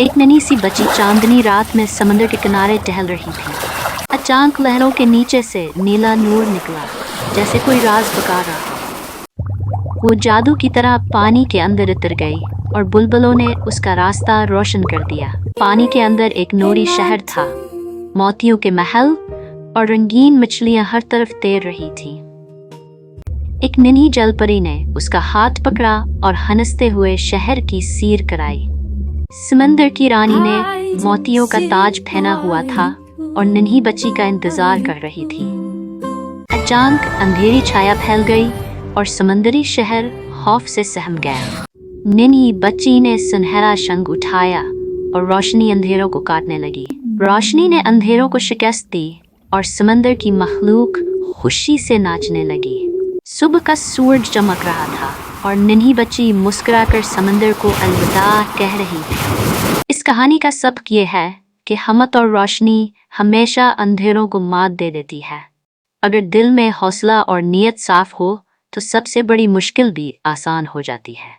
एक नन्ही सी बच्ची चांदनी रात में समंदर के किनारे टहल रही थी। अचानक लहरों के नीचे से नीला नूर निकला, जैसे कोई राज बता रहा। वो जादू की तरह पानी के अंदर उतर गई और बुलबुलों ने उसका रास्ता रोशन कर दिया। पानी के अंदर एक नूरी शहर था, मोतियों के महल और रंगीन मछलियां हर तरफ तैर रही थीं। एक नन्ही जलपरी ने उसका हाथ पकड़ा और हंसते हुए शहर की सैर कराई। समंदर की रानी ने मोतियों का ताज पहना हुआ था और नन्ही बच्ची का इंतजार कर रही थी। अचानक अंधेरी छाया फैल गई और समंदरी शहर खौफ से सहम गया। नन्ही बच्ची ने सुनहरा शंख उठाया और रोशनी अंधेरों को काटने लगी। रोशनी ने अंधेरों को शिकस्त दी और समंदर की मखलूक खुशी से नाचने लगी। सुबह का सूरज चमक रहा था और नन्ही बच्ची मुस्कुराकर समंदर को अलविदा कह रही थी। इस कहानी का सबक ये है कि हिम्मत और रोशनी हमेशा अंधेरों को मात दे देती है। अगर दिल में हौसला और नीयत साफ हो तो सबसे बड़ी मुश्किल भी आसान हो जाती है।